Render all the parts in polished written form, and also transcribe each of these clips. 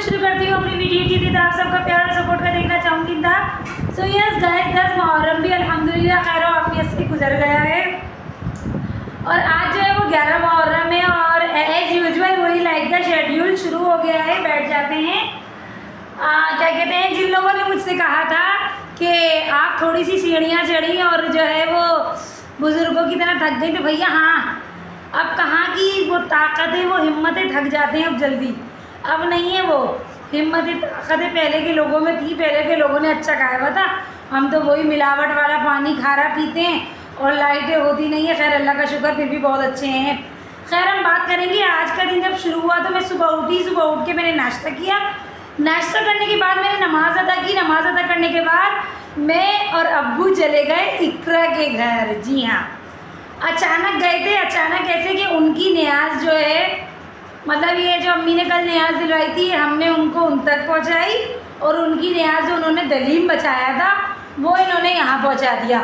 शुरू करती हूँ अपनी वीडियो की थी, आप सबका प्यार और सपोर्ट का देखना चाहूँगी था। सो यस गाइस, 10 मुहर्रम भी अल्हम्दुलिल्लाह खैर आफियत से गुजर गया है और आज जो है वो 11 मुहर्रम है और एज यूजुअल वही लाइट का शेड्यूल शुरू हो गया है। बैठ जाते हैं। क्या कहते हैं, जिन लोगों ने मुझसे कहा था कि आप थोड़ी सी सीढ़ियाँ चढ़ी और जो है वो बुज़ुर्गों की तरह थक गई, तो भैया हाँ, अब कहाँ की वो ताकतें, वो हिम्मतें थक जाते हैं अब जल्दी। अब नहीं है वो हिम्मतें ताकतें पहले के लोगों में थी। पहले के लोगों ने अच्छा खाया हुआ था, हम तो वही मिलावट वाला पानी खारा पीते हैं और लाइटें होती नहीं है। खैर अल्लाह का शुक्र, फिर भी बहुत अच्छे हैं। खैर हम बात करेंगे आज का दिन जब शुरू हुआ तो मैं सुबह उठ के मैंने नाश्ता किया। नाश्ता करने के बाद मैंने नमाज़ अदा की। नमाज़ अदा करने के बाद मैं और अब्बू चले गए इकरा के घर। जी हाँ, अचानक गए थे। अचानक ऐसे कि उनकी न्याज जो है, मतलब ये जो अम्मी ने कल न्याज दिलवाई थी, हमने उनको उन तक पहुंचाई और उनकी न्याज जो उन्होंने दलीम बचाया था वो इन्होंने यहाँ पहुंचा दिया।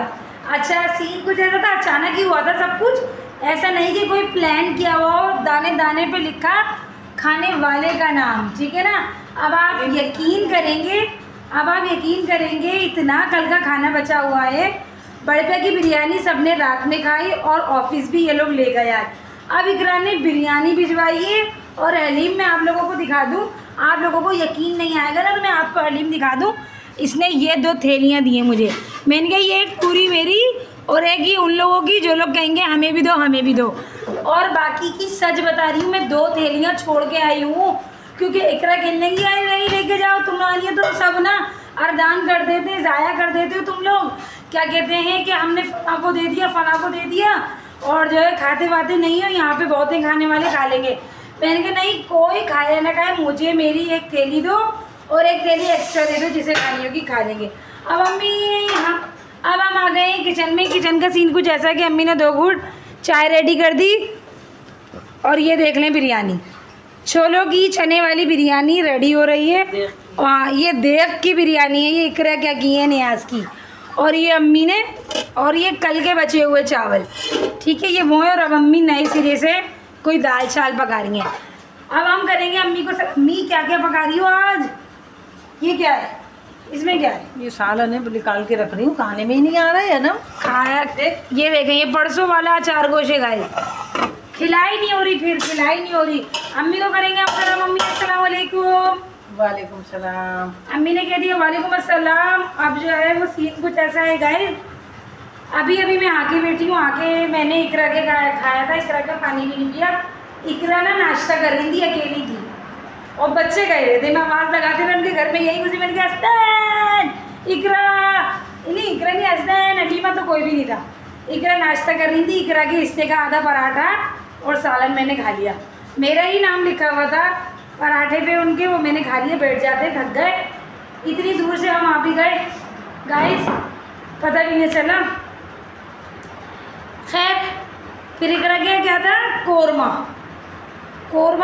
अच्छा, सीन कुछ ऐसा था, अचानक ही हुआ था सब कुछ। ऐसा नहीं कि कोई प्लान किया हुआ हो। दाने दाने पे लिखा खाने वाले का नाम, ठीक है ना। अब आप यकीन करेंगे इतना कल का खाना बचा हुआ है। बड़े पे की बिरयानी सबने रात में खाई और ऑफिस भी ये लोग ले गए आज। अब इकरा ने बिरयानी भिजवाई है और हलीम मैं आप लोगों को दिखा दूं। आप लोगों को यकीन नहीं आएगा ना तो मैं आपको हलीम दिखा दूं। इसने ये 2 थैलियां दी हैं मुझे। मैंने कहा ये एक पूरी मेरी और एक ही उन लोगों की जो लोग कहेंगे हमें भी दो, हमें भी दो। और बाकी की सच बता रही हूँ, मैं 2 थैलियाँ छोड़ के आई हूँ क्योंकि इकरा कहने लगी अरे नहीं लेके जाओ, तुम आ रही हो तो सब ना अरदान कर देते, ज़ाया कर देते हो तुम लोग। क्या कहते हैं कि हमने फला को दे दिया, फला को दे दिया और जो है खाते वाते नहीं हो, यहाँ पे बहुत ही खाने वाले खा लेंगे। मैंने कहा नहीं, कोई खाए ना खाए, मुझे मेरी एक थैली दो और एक थैली एक्स्ट्रा दे दो, जिसे खानी होगी खा लेंगे। अब अम्मी अब हम आ गए किचन में। किचन का सीन कुछ ऐसा कि अम्मी ने 2 घूंट चाय रेडी कर दी और ये देख लें बिरयानी, छोलों की चने वाली बिरयानी रेडी हो रही है। हाँ, ये देख की बिरयानी है। ये इकरा क्या की है न्याज की, और ये अम्मी ने, और ये कल के बचे हुए चावल, ठीक है, ये वो है। और अब अम्मी नए सिरे से कोई दाल चावल पका रही हैं। अब हम करेंगे अम्मी को अम्मी क्या क्या पका रही हो आज? ये क्या है, इसमें क्या है? ये सालन है, निकाल के रख रही हूँ, खाने में ही नहीं आ रहा है ना। खाया ये देखें, ये परसों वाला अचार गोशे गाय खिलाई नहीं हो रही, फिर खिलाई नहीं हो रही। अम्मी को करेंगे आप करा। मम्मी अस्सलाम वालेकुम। वालेकुम सलाम। अम्मी ने कह दिया वालेकुम अस्सलाम। अब जो है वो सीन कुछ ऐसा है गाइस, अभी मैं आके बैठी हूँ। आके मैंने इकरा के खाया था, इकरा का पानी भी नहीं पिया। इकरा ना नाश्ता कर रही थी, अकेली थी और बच्चे गए रहे थे। मैं आवाज़ लगाते हुए उनके घर में यही मुझे, मैंने कहा हसन इकरा, नहीं इकरा नहीं हसन, अलीमा तो कोई भी नहीं था। इकरा नाश्ता कर रही थी। इकरा के हिस्से का आधा पराठा और सालन मैंने खा लिया। मेरा ही नाम लिखा हुआ था पराठे पे उनके, वो मैंने खा लिए। बैठ जाते, थक गए, इतनी दूर से हम आ भी गए गाइस, पता भी नहीं चला। खैर फिर इकरा क्या था, कोरमा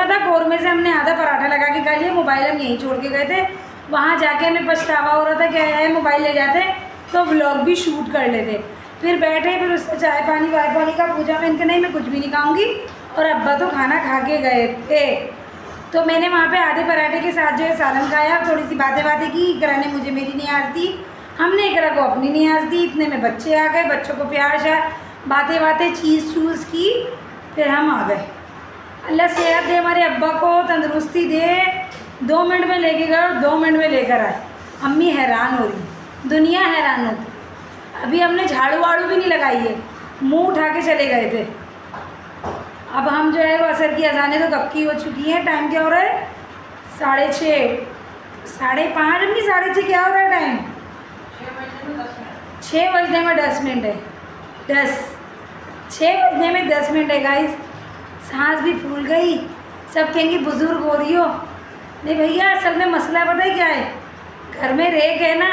था। कोरमे से हमने आधा पराठा लगा के खा लिया। मोबाइल हम यहीं छोड़ के गए थे। वहाँ जाके हमें पछतावा हो रहा था क्या है, मोबाइल ले जाते तो व्लॉग भी शूट कर लेते। फिर बैठे, फिर उससे चाय पानी वाय पानी का पूछा। मैं इनके नहीं, मैं कुछ भी नहीं खाऊंगी और अब्बा तो खाना खा के गए थे। तो मैंने वहाँ पे आधे पराठे के साथ जो है सालन खाया, थोड़ी सी बातें की। इकरा ने मुझे मेरी न्याज दी, हमने इकरा को अपनी न्याज दी। इतने में बच्चे आ गए, बच्चों को प्यार शार बातें चीज़ चूज़ की, फिर हम आ गए। अल्लाह सेहत दे, हमारे अब्बा को तंदुरुस्ती दे। 2 मिनट में लेके गए और 2 मिनट में लेकर आए। अम्मी हैरान हो रही, दुनिया हैरान होती। अभी हमने झाड़ू वाड़ू भी नहीं लगाई है, मुंह उठा के चले गए थे। अब हम जो है वो असर की अजानें तो कब की हो चुकी हैं। टाइम क्या हो रहा है, 6:30, 5:30। अम्मी 6:30 क्या हो रहा है टाइम? 6 बजने में 10 मिनट है। 6 बजने में 10 मिनट है गाइस। सांस भी फूल गई। सब कहेंगे बुज़ुर्ग हो रही हो। नहीं भैया, असल में मसला पता है क्या है, घर में रेक है ना,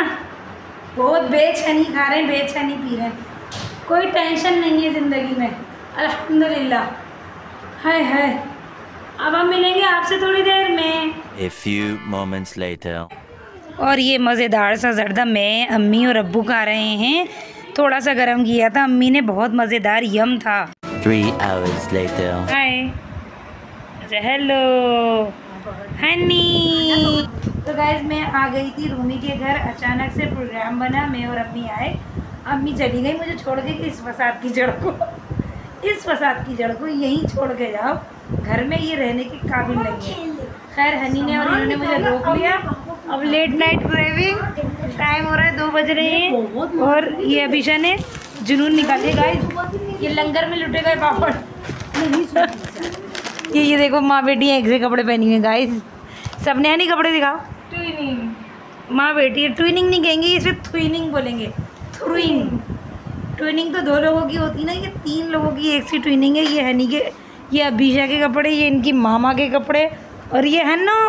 बहुत बेचैनी खा रहे हैं, बेचैनी पी रहे हैं। कोई टेंशन नहीं है ज़िंदगी में, अल्हम्दुलिल्लाह। है। अब हम मिलेंगे आपसे थोड़ी देर में। A few moments later. और ये मज़ेदार सा जर्दा मैं, अम्मी और अब्बू खा रहे हैं। थोड़ा सा गर्म किया था अम्मी ने, बहुत मज़ेदार यम था। 3 hours later. हाय, अच्छा हेलो। हनी। तो गाइस मैं आ गई थी रूमी के घर, अचानक से प्रोग्राम बना, मैं और अम्मी आए। अम्मी चली गई मुझे छोड़ के कि इस फसाद की जड़ को यहीं छोड़ के जाओ, घर में ये रहने के काबिल नहीं है। खैर हनी ने और इन्होंने मुझे रोक लिया। अब लेट नाइट क्रेविंग, टाइम हो रहा है 2 बज रहे हैं और ये अभिषा ने जुनून निकाले गाइस। ये लंगर में लुटे गए पापड़। ये देखो माँ बेटी एक से कपड़े पहनी हुए गाइस, सबने है नहीं कपड़े दिखाओ। ट्विनिंग माँ बेटी, ट्विनिंग नहीं कहेंगे इसे, ट्विनिंग बोलेंगे। ट्विनिंग तो 2 लोगों की होती ना, ये 3 लोगों की एक सी ट्विनिंग है। ये हनी के, ये अभिषा के कपड़े, ये इनकी मामा के कपड़े, और ये हन्नो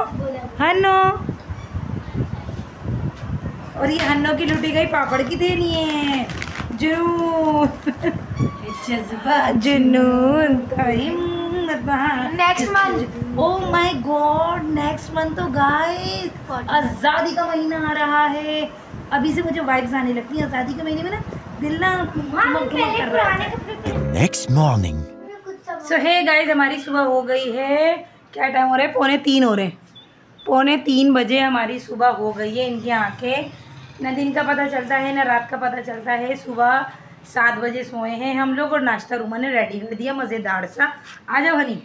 और ये हन्नो की लुटी गई पापड़ की थैली है। जुनून next month, oh my God, next month तो गाइस आज़ादी का महीना आ रहा है। अभी से मुझे वाइब्स आने लगती हैं आज़ादी के महीने में ना, दिल ना कर रहा है। Next morning. सो हे गाइस, हमारी सुबह हो गई है। क्या टाइम हो रहा है? 2:45 हो रहे हैं। 2:45 बजे हमारी सुबह हो गई है। इनकी आंखें न दिन का पता चलता है न रात का पता चलता है। सुबह 7 बजे सोए हैं हम लोग और नाश्ता रूमा ने रेडी कर दिया मज़ेदार सा। आ जाओ हनी,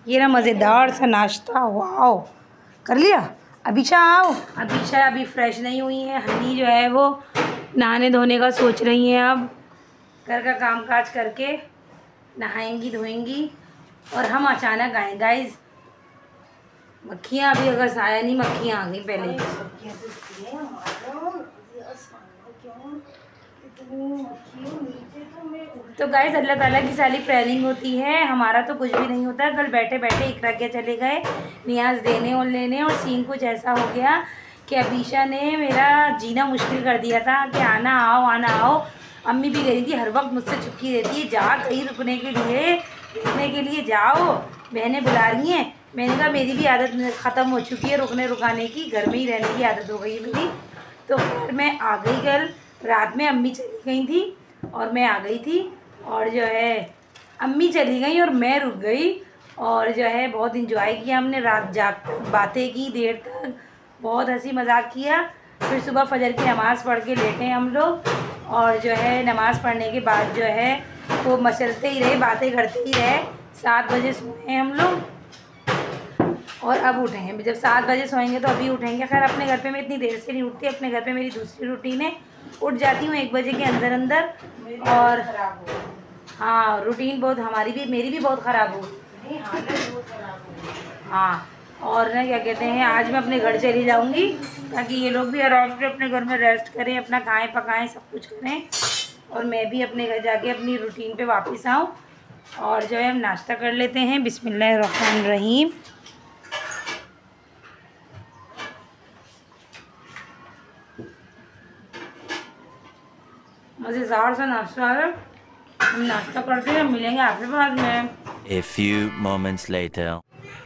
ये रहा मज़ेदार सा नाश्ता। वाओ, कर लिया। अभिषा आओ। अभिषा अभी फ्रेश नहीं हुई है। हनी जो है वो नहाने धोने का सोच रही हैं। अब घर का काम काज करके नहाएंगी धोएंगी और हम अचानक आए गाइस। मक्खियाँ अभी अगर आया नहीं, मक्खियाँ आ गई पहले। तो गाइस अल्लाह ताला की सारी प्लानिंग होती है, हमारा तो कुछ भी नहीं होता। कल बैठे बैठे इकरा के चले गए नियाज देने और लेने, और सीन कुछ ऐसा हो गया कि अभिषा ने मेरा जीना मुश्किल कर दिया था कि आना आओ। अम्मी भी गई थी, हर वक्त मुझसे चुपकी रहती है, जा कहीं रुकने के लिए जाओ, बहनें बुला रही हैं। मैंने कहा मेरी भी आदत ख़त्म हो चुकी है रुकने रुकाने की, घर में ही रहने की आदत हो गई है मेरी। तो फिर मैं आ गई, कल रात में अम्मी चली गई थी और मैं आ गई थी, और जो है अम्मी चली गई और मैं रुक गई, और जो है बहुत इंजॉय किया हमने। रात जाग बातें की देर तक, बहुत हंसी मजाक किया। फिर सुबह फजर की नमाज़ पढ़ के लेटे हम लोग, और जो है नमाज़ पढ़ने के बाद जो है वो मचलते ही रहे, बातें करते ही रहे। 7 बजे सोए हम लोग और अब उठे हैं। जब 7 बजे सोएंगे तो अभी उठेंगे। खैर अपने घर पे मैं इतनी देर से नहीं उठती, अपने घर पे मेरी दूसरी रूटीन है, उठ जाती हूँ 1 बजे के अंदर। और हाँ, रूटीन बहुत हमारी भी, मेरी भी बहुत ख़राब हो। हाँ, और ना क्या कहते हैं, आज मैं अपने घर चली जाऊँगी ताकि ये लोग भी आराम से अपने घर में रेस्ट करें, अपना खाएं पकाएं सब कुछ करें, और मैं भी अपने घर जाके अपनी रूटीन पे वापस आऊँ। और जो है हम नाश्ता कर लेते हैं। बिस्मिल्लाहिर्रहमानिर्रहीम। मज़ेदार सा नाश्ता है, हम नाश्ता करते हैं, मिलेंगे आपके बाद में। A few moments later.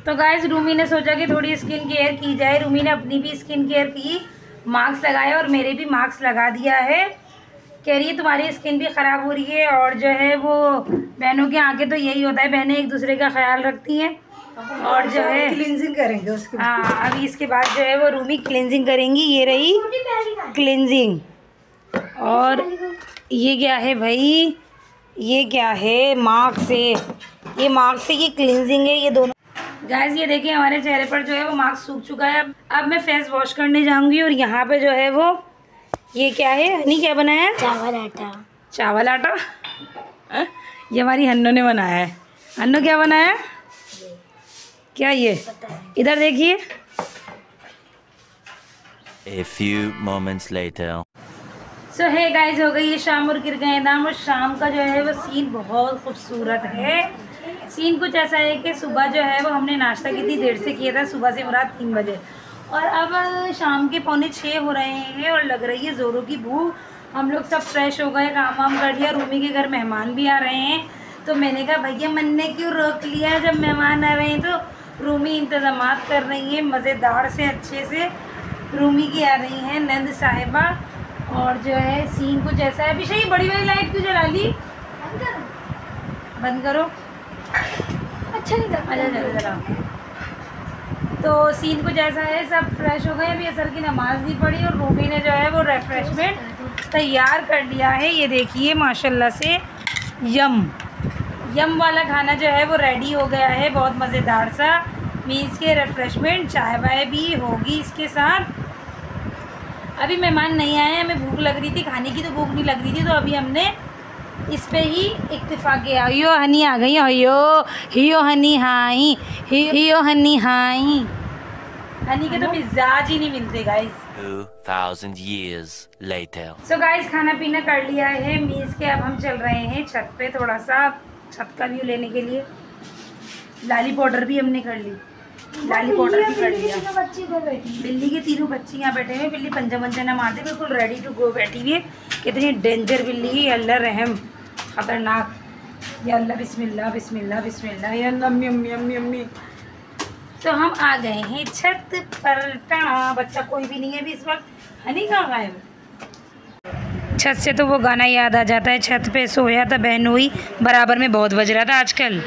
तो गाइस रूमी ने सोचा कि थोड़ी स्किन केयर की जाए। रूमी ने अपनी भी स्किन केयर की, मास्क लगाया और मेरे भी मास्क लगा दिया है। कह रही है तुम्हारी स्किन भी ख़राब हो रही है, और जो है वो बहनों के आगे तो यही होता है, बहनें एक दूसरे का ख्याल रखती हैं। और जो है क्लींजिंग करेंगे उसके बाद। हाँ, अभी इसके बाद जो है वो रूमी क्लींजिंग करेंगी। ये रही क्लींजिंग। और ये क्या है भाई, ये क्या है, मार्क्स से, ये मार्क्स से ये क्लींजिंग है। ये दोनों गाइस ये देखिए हमारे चेहरे पर जो है वो मार्क्स सूख चुका है। अब मैं फेस वॉश करने जाऊंगी, और यहाँ पे जो है वो ये क्या है, हनी क्या बनाया है? चावल आटा। ये हमारी हन्नो ने बनाया है। हन्नो क्या बनाया है? क्या ये, इधर देखिए। A few moments later. सो है गाइस, हो गई ये शाम और गिर गए दाम। और शाम का जो है वो सीन बहुत खूबसूरत है। सीन कुछ ऐसा है कि सुबह जो है वो हमने नाश्ता कितनी देर से किया था, सुबह से मुराद 3 बजे, और अब शाम के 5:45 हो रहे हैं और लग रही है ज़ोरों की भूख। हम लोग सब फ्रेश हो गए, काम वाम कर लिया। रूमी के घर मेहमान भी आ रहे हैं, तो मैंने कहा भैया मन ने क्यों रोक लिया, जब मेहमान आ रहे हैं तो रूमी इंतज़ामात कर रही है मज़ेदार से, अच्छे से। रूमी की आ रही हैं नंद साहिबा, और जो है सीन कुछ ऐसा है। अभी ये बड़ी वाली लाइट क्यों जला ली? बंद करो। अच्छा नहीं जला। तो सीन कुछ ऐसा है, सब फ्रेश हो गए, अभी असर की नमाज नहीं पढ़ी और रूबी ने जो है वो रिफ्रेशमेंट तैयार कर लिया है। ये देखिए माशाल्लाह से यम वाला खाना जो है वो रेडी हो गया है, बहुत मज़ेदार सा। मीन्स के रिफ्रेशमेंट चाय वाय भी होगी इसके साथ। अभी मेहमान नहीं आए, हमें भूख लग रही थी, खाने की तो भूख नहीं लग रही थी, तो अभी हमने इस पे ही इत्तेफाक किया। हियो हनी आ गई, हियो हनी हाई, हियो हनी हाई। हनी के तो मिजाज ही नहीं मिलते guys. 2000 years later. So guys खाना पीना कर लिया है, मीन्स के अब हम चल रहे हैं छत पे, थोड़ा सा छत का व्यू लेने के लिए। लाली पाउडर भी हमने कर ली, लाली पाउडर भी कर लिया। बिल्ली के तीनों बच्चे यहाँ बैठे हुए, बिल्ली पंजा पंजा ना मारते, बिल्कुल रेडी टू गो बैठी हुई है। कितनी डेंजर बिल्ली है, अल्लाह रहम, खतरनाक। या अल्लाह बिस्मिल्लाह बिस्मिल्लाह बिस्मिल्लाह, या अल्लाह अम्मी अम्मी अम्मी अम्मी। तो हम आ गए हैं छत पर। बच्चा कोई भी नहीं है अभी इस वक्त। हनी कहाँ गए? छत से तो वो गाना याद आ जाता है, छत पे सोया था बहनोई, बराबर में बहुत बज रहा था आजकल।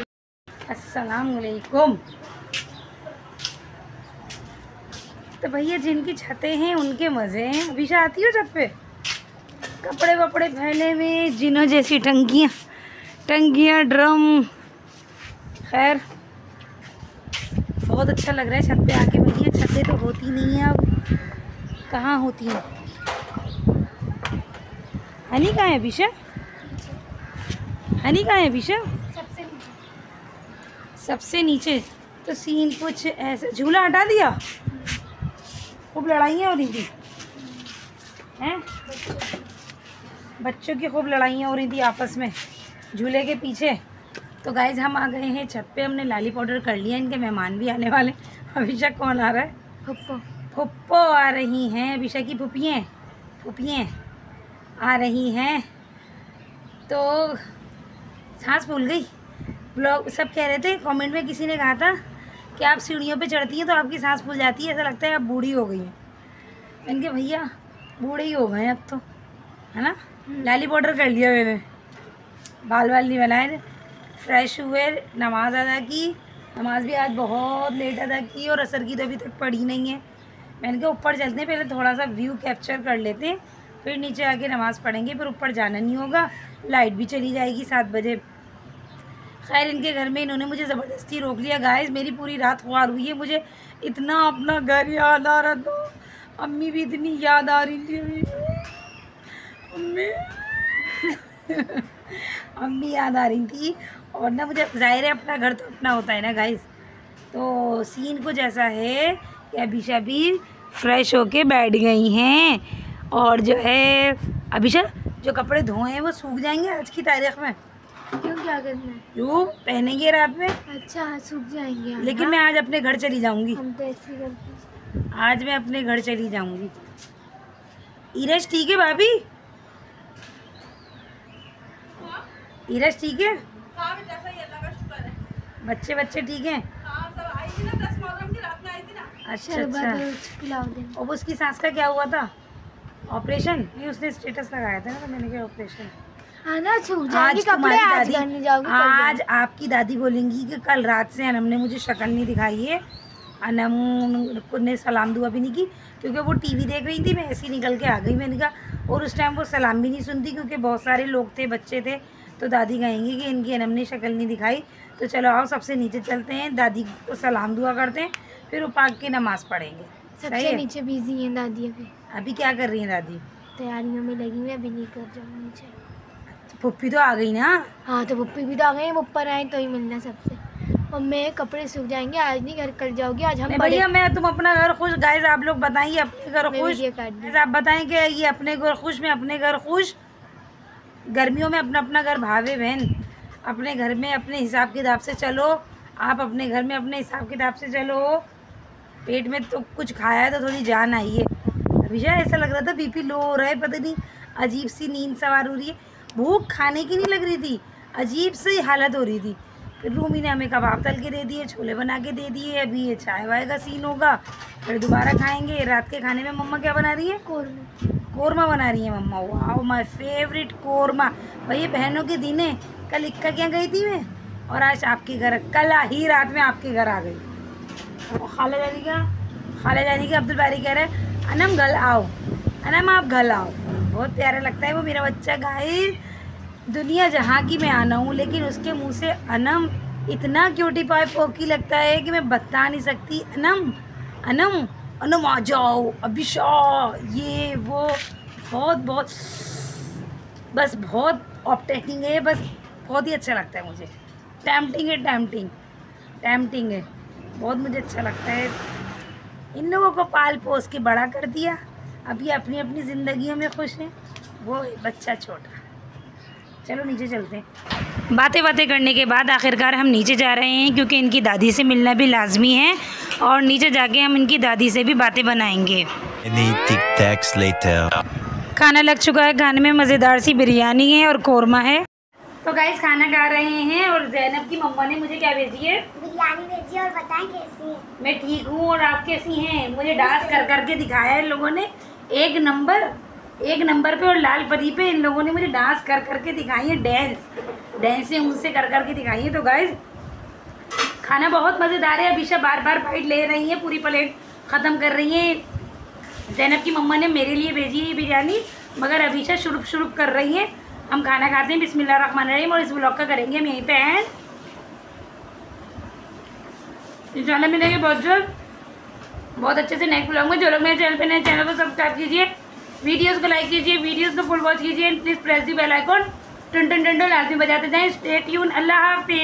अस्सलाम वालेकुम। तो भैया जिनकी छतें हैं उनके मज़े हैं। अभी आती हो छत पे, कपड़े वपड़े फैले हुए, जिनों जैसी टंकियाँ ड्रम। खैर बहुत अच्छा लग रहा है छत पे आके। भैया छतें तो होती नहीं हैं अब, कहाँ होती हैं। हनी कहाँ है अभिषा? हनी कहाँ है अभिषा? सबसे नीचे। तो सीन कुछ ऐसा, झूला हटा दिया, खूब लड़ाइयाँ हो रही थी हैं, बच्चों की खूब लड़ाइयाँ हो रही थी आपस में झूले के पीछे। तो गाइज हम आ गए हैं छत पे, हमने लाली पाउडर कर लिया, इनके मेहमान भी आने वाले। अभिषा कौन आ रहा है? फुप्पो आ रही हैं, अभिषा की फुप्पियाँ आ रही हैं। तो सांस फूल गई। ब्लॉग सब कह रहे थे, कमेंट में किसी ने कहा था कि आप सीढ़ियों पे चढ़ती हैं तो आपकी सांस फूल जाती है, ऐसा लगता है आप बूढ़ी हो गई हैं। मैंने कहा भैया बूढ़े ही हो गए हैं अब तो, है ना। लाली पाउडर कर लिया मैंने, बाल नहीं बनाए, फ्रेश हुए, नमाज अदा की। नमाज भी आज बहुत लेट अदा की और असर की तो अभी तक पढ़ी नहीं है। मैंने कहा ऊपर चलते हैं, पहले थोड़ा सा व्यू कैप्चर कर लेते हैं, फिर नीचे आके नमाज़ पढ़ेंगे, फिर ऊपर जाना नहीं होगा, लाइट भी चली जाएगी 7 बजे। खैर इनके घर में इन्होंने मुझे ज़बरदस्ती रोक लिया। गाइस मेरी पूरी रात ख्वार हुई है, मुझे इतना अपना घर याद आ रहा था, अम्मी भी इतनी याद आ रही थी अम्मी याद आ रही थी। और ना मुझे ज़ाहिर है अपना घर तो अपना होता है ना गाइस। तो सीन कुछ ऐसा है कि अभिषा भी फ्रेश होके बैठ गई हैं, और जो है अभिषा जो कपड़े धोए हैं वो सूख जाएंगे आज की तारीख में। क्यों, क्या करना है? क्यों पहनेंगे रात में? अच्छा सूख जाएंगे। लेकिन मैं आज अपने घर चली जाऊंगी, हम तो ऐसे ही करते हैं। आज मैं अपने घर चली जाऊंगी। इरज ठीक है भाभी? इरज ठीक है? बच्चे ठीक हैं? अच्छा पिलाओ दे। अब उसकी सांस का क्या हुआ था? ऑपरेशन? नहीं उसने स्टेटस लगाया था ना, तो मैंने कहा ऑपरेशन। हाँ ना, सूख जाएंगे कपड़े। आज घर नहीं जाओगी? आज आपकी दादी बोलेंगी कि कल रात से अनम ने मुझे शक्ल नहीं दिखाई है, अनम ने सलाम दुआ भी नहीं की, क्योंकि वो टीवी देख रही थी, मैं ऐसे ही निकल के आ गई। मैंने कहा, और उस टाइम वो सलाम भी नहीं सुनती क्योंकि बहुत सारे लोग थे, बच्चे थे, तो दादी कहेंगी कि इनकी अनम ने शक्ल नहीं दिखाई। तो चलो आओ सबसे नीचे चलते हैं, दादी को सलाम दुआ करते हैं, फिर वो पाक के नमाज़ पढ़ेंगे। सबसे नीचे बिजी हैं दादी। अभी क्या कर रही हैं दादी? तैयारियों में लगी हुई, अभी नहीं कर जाऊँ नीचे। पुप्पी तो आ गई ना? हाँ तो पुप्पी भी तो आ गई, ऊपर आए तो ही मिलना सबसे। और मैं कपड़े सूख जाएंगे, आज नहीं घर कल जाओगी। आज हम भैया मैं तुम अपना घर खुश। गाइस आप लोग बताइए अपने घर खुश, आप बताएं कि ये अपने घर खुश, मैं अपने घर खुश। गर्मियों में अपना अपना घर भावे बहन, अपने घर में अपने हिसाब किताब से चलो। आप अपने घर में अपने हिसाब किताब से चलो। पेट में तो कुछ खाया है तो थोड़ी जान आई है। अभिषा ऐसा लग रहा था बीपी लो हो रहा है, पता नहीं अजीब सी नींद सवार हो रही है, भूख खाने की नहीं लग रही थी, अजीब सी हालत हो रही थी। फिर रूमी ने हमें कबाब तल के दे दिए, छोले बना के दे दिए। अभी ये चाय वाय का सीन होगा, फिर दोबारा खाएंगे। रात के खाने में मम्मा क्या बना रही है? कोरमा बना रही है mamma. Wow my favourite korma. भैया बहनों के दिन है, कल इक्का क्या गई थी मैं, और आज आपके घर, कल ही रात में आपके घर आ गई। खाला जानी का अब्दुल बारी कह रहे हैं अनम घर आओ, अनम आप घर आओ। बहुत प्यारा लगता है वो मेरा बच्चा। गाइस दुनिया जहाँ की मैं आना हूँ, लेकिन उसके मुंह से अनम इतना क्यूटी पाई पोकी लगता है कि मैं बता नहीं सकती। अनम अनम अनम आ जाओ अभिशा, ये वो बहुत बहुत बस बहुत ऑप्टेटिंग है, बस बहुत ही अच्छा लगता है मुझे। टैम्पटिंग है, टैम्पटिंग है, बहुत मुझे अच्छा लगता है। इन लोगों को पाल पोस के बड़ा कर दिया, अब ये अपनी अपनी ज़िंदगियों में खुश हैं, वो बच्चा छोटा। चलो नीचे चलते हैं। बातें करने के बाद आखिरकार हम नीचे जा रहे हैं, क्योंकि इनकी दादी से मिलना भी लाजमी है और नीचे जाके हम इनकी दादी से भी बातें बनाएंगे। Many tic-tacs later. खाना लग चुका है, खाने में मज़ेदार सी बिरयानी है और कौरमा है। तो गाइस खाना खा रहे हैं और ज़ैनब की मम्मा ने मुझे क्या भेजी है? बिरयानी भेजी और बताएं कैसी है। मैं ठीक हूँ और आप कैसी हैं? मुझे डांस कर करके दिखाया है इन लोगों ने, एक नंबर पे और लाल परी पे इन लोगों ने मुझे डांस कर करके दिखाई है, डांस से उनसे कर करके दिखाई है। तो गाइस खाना बहुत मज़ेदार है। अभिशा बार बार बाइट ले रही है, पूरी प्लेट ख़त्म कर रही है। ज़ैनब की मम्मा ने मेरे लिए भेजी है बिरयानी, मगर अभिशा शुरुप कर रही है। हम खाना खाते हैं, बिस्मिल्लाहिर्रहमानिर्रहीम, और इस ब्लॉग का करेंगे हम यहीं पे एंड। इंशाल्लाह मिलेंगे बहुत जल्द बहुत अच्छे से नेक्स्ट ब्लॉग में। जो लोग मेरे चैनल पे नए, चैनल को सब्सक्राइब कीजिए, वीडियोस को लाइक कीजिए, वीडियोस को फुल वॉच कीजिए and please press the bell icon, टन टन टन टन लाजमी बजाते जाएं। Stay tune. अल्लाह हाफिज़।